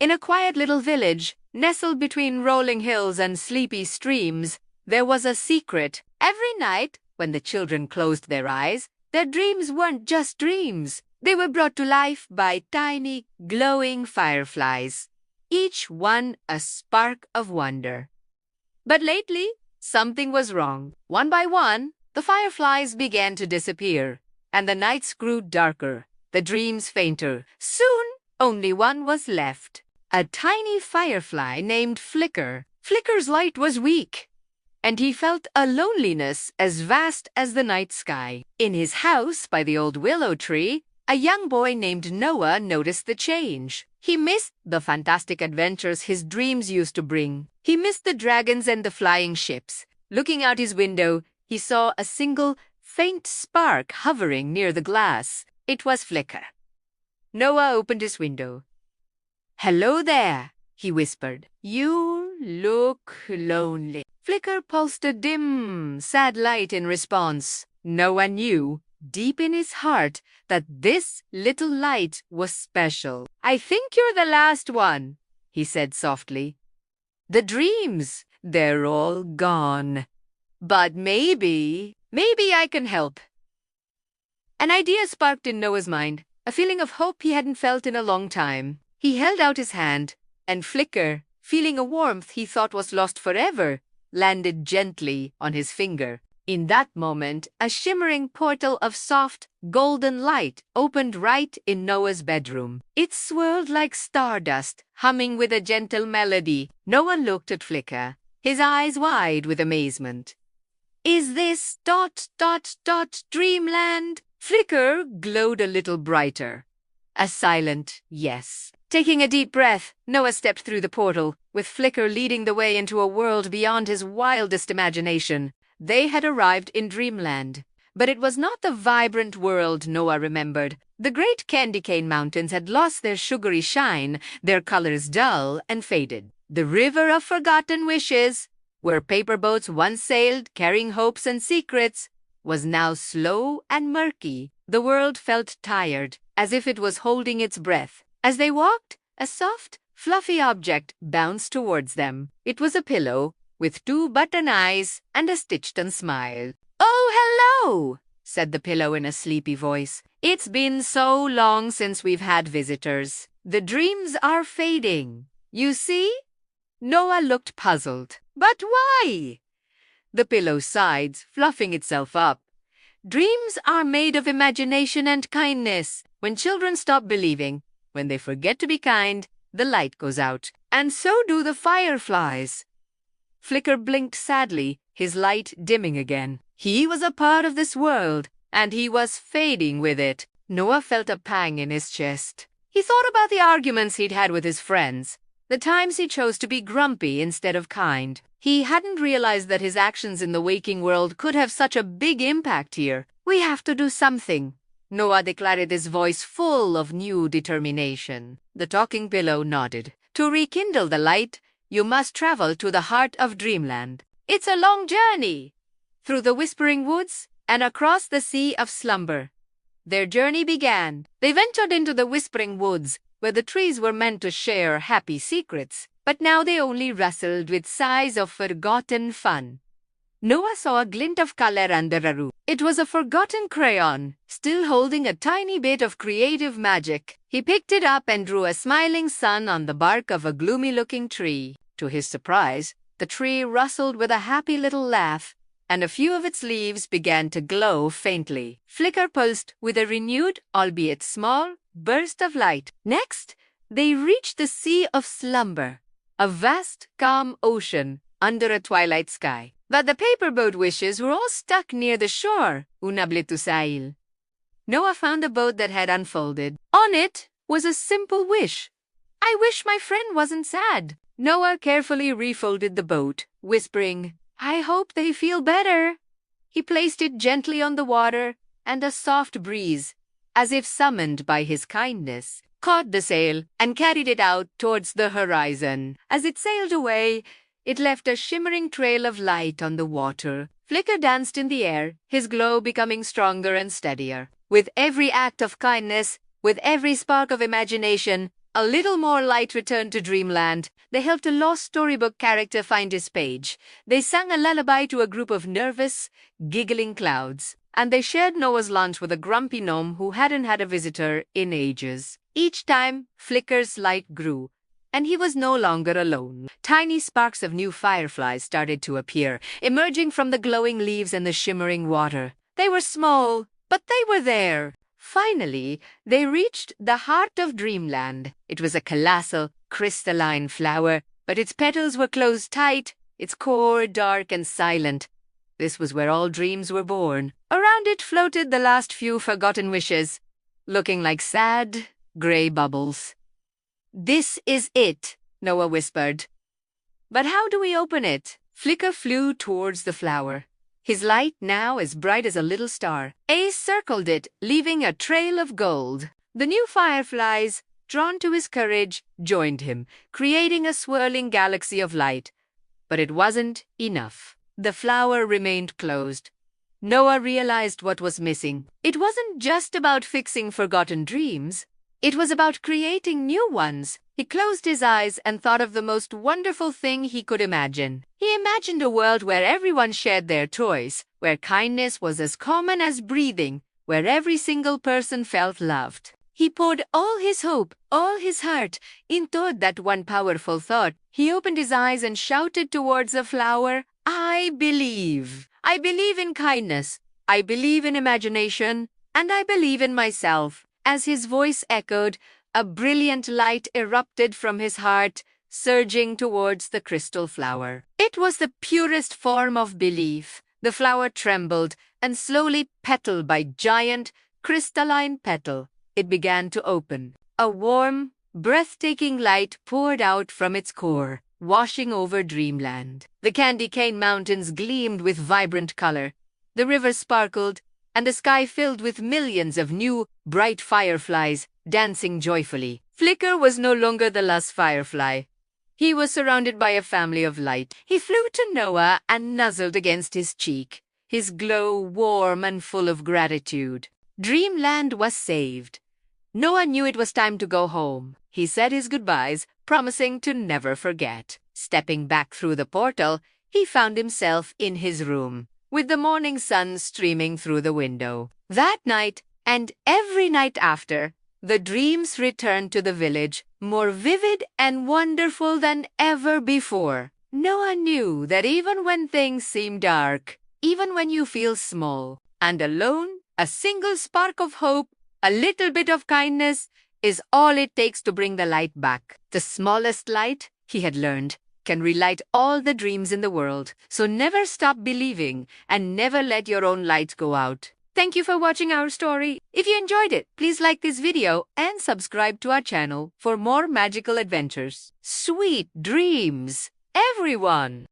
In a quiet little village, nestled between rolling hills and sleepy streams, there was a secret. Every night, when the children closed their eyes, their dreams weren't just dreams. They were brought to life by tiny, glowing fireflies, each one a spark of wonder. But lately, something was wrong. One by one, the fireflies began to disappear, and the nights grew darker, the dreams fainter. Soon, only one was left. A tiny firefly named Flicker. Flicker's light was weak, and he felt a loneliness as vast as the night sky. In his house by the old willow tree, a young boy named Noah noticed the change. He missed the fantastic adventures his dreams used to bring. He missed the dragons and the flying ships. Looking out his window, he saw a single, faint spark hovering near the glass. It was Flicker. Noah opened his window. "Hello there," he whispered. "You look lonely." Flicker pulsed a dim, sad light in response. Noah knew, deep in his heart, that this little light was special. "I think you're the last one," he said softly. "The dreams, they're all gone. But maybe I can help." An idea sparked in Noah's mind, a feeling of hope he hadn't felt in a long time. He held out his hand, and Flicker, feeling a warmth he thought was lost forever, landed gently on his finger. In that moment, a shimmering portal of soft, golden light opened right in Noah's bedroom. It swirled like stardust, humming with a gentle melody. Noah looked at Flicker, his eyes wide with amazement. "Is this ... dreamland?" Flicker glowed a little brighter. A silent yes. Taking a deep breath, Noah stepped through the portal, with Flicker leading the way into a world beyond his wildest imagination. They had arrived in Dreamland. But it was not the vibrant world Noah remembered. The great candy cane mountains had lost their sugary shine, their colors dull and faded. The river of forgotten wishes, where paper boats once sailed carrying hopes and secrets, was now slow and murky. The world felt tired, as if it was holding its breath. As they walked, a soft, fluffy object bounced towards them. It was a pillow, with 2 button eyes and a stitched-on smile. "Oh, hello," said the pillow in a sleepy voice. "It's been so long since we've had visitors. The dreams are fading. You see?" Noah looked puzzled. "But why?" The pillow sighed, fluffing itself up. "Dreams are made of imagination and kindness. When children stop believing, when they forget to be kind, the light goes out. And so do the fireflies." Flicker blinked sadly, his light dimming again. He was a part of this world, and he was fading with it. Noah felt a pang in his chest. He thought about the arguments he'd had with his friends, the times he chose to be grumpy instead of kind. He hadn't realized that his actions in the waking world could have such a big impact here. "We have to do something," Noah declared, his voice full of new determination. The talking pillow nodded. "To rekindle the light, you must travel to the heart of Dreamland. It's a long journey, through the whispering woods and across the sea of slumber." Their journey began. They ventured into the whispering woods, where the trees were meant to share happy secrets. But now they only rustled with sighs of forgotten fun. Noah saw a glint of color under a root. It was a forgotten crayon, still holding a tiny bit of creative magic. He picked it up and drew a smiling sun on the bark of a gloomy-looking tree. To his surprise, the tree rustled with a happy little laugh, and a few of its leaves began to glow faintly. Flicker pulsed with a renewed, albeit small, burst of light. Next, they reached the Sea of Slumber, a vast, calm ocean under a twilight sky. But the paper boat wishes were all stuck near the shore. Una bletusail. Noah found a boat that had unfolded. On it was a simple wish. "I wish my friend wasn't sad." Noah carefully refolded the boat, whispering, "I hope they feel better." He placed it gently on the water, and a soft breeze, as if summoned by his kindness, caught the sail and carried it out towards the horizon. As it sailed away, it left a shimmering trail of light on the water. Flicker danced in the air, his glow becoming stronger and steadier. With every act of kindness, with every spark of imagination, A little more light returned to Dreamland. They helped a lost storybook character find his page. They sang a lullaby to a group of nervous, giggling clouds. And they shared Noah's lunch with a grumpy gnome who hadn't had a visitor in ages. Each time, Flicker's light grew, and he was no longer alone. Tiny sparks of new fireflies started to appear, emerging from the glowing leaves and the shimmering water. They were small, but they were there. Finally, they reached the heart of Dreamland. It was a colossal, crystalline flower, but its petals were closed tight, its core dark and silent. This was where all dreams were born. Around it floated the last few forgotten wishes, looking like sad, gray bubbles. "This is it," Noah whispered. "But how do we open it?" Flicker flew towards the flower, his light now as bright as a little star. Ace circled it, leaving a trail of gold. The new fireflies, drawn to his courage, joined him, creating a swirling galaxy of light. But it wasn't enough. The flower remained closed. Noah realized what was missing. It wasn't just about fixing forgotten dreams. It was about creating new ones. He closed his eyes and thought of the most wonderful thing he could imagine. He imagined a world where everyone shared their toys, where kindness was as common as breathing, where every single person felt loved. He poured all his hope, all his heart, into that one powerful thought. He opened his eyes and shouted towards the flower, "I believe. I believe in kindness. I believe in imagination. And I believe in myself." As his voice echoed, a brilliant light erupted from his heart, surging towards the crystal flower. It was the purest form of belief. The flower trembled, and slowly, petal by giant, crystalline petal, it began to open. A warm, breathtaking light poured out from its core, washing over Dreamland. The candy cane mountains gleamed with vibrant color. The river sparkled, and the sky filled with millions of new, bright fireflies dancing joyfully. Flicker was no longer the last firefly. He was surrounded by a family of light. He flew to Noah and nuzzled against his cheek, his glow warm and full of gratitude. Dreamland was saved. Noah knew it was time to go home. He said his goodbyes, promising to never forget. Stepping back through the portal, he found himself in his room, with the morning sun streaming through the window. That night, and every night after, the dreams returned to the village, more vivid and wonderful than ever before. Noah knew that even when things seem dark, even when you feel small and alone, a single spark of hope, a little bit of kindness, is all it takes to bring the light back. The smallest light, he had learned, can relight all the dreams in the world. So never stop believing and never let your own light go out. Thank you for watching our story. If you enjoyed it, please like this video and subscribe to our channel for more magical adventures. Sweet dreams, everyone!